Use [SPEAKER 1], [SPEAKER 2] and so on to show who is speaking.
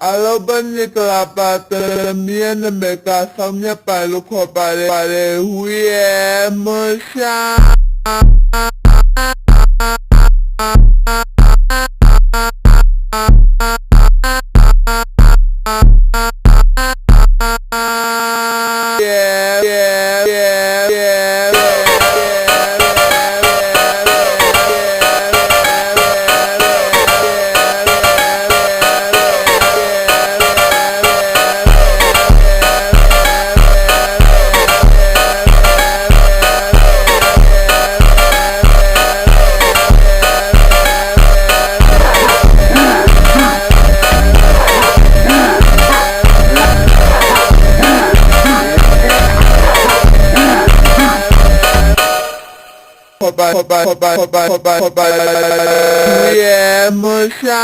[SPEAKER 1] Alobaniklapata miana meka samnya palu ko pare huye musha yeah, musha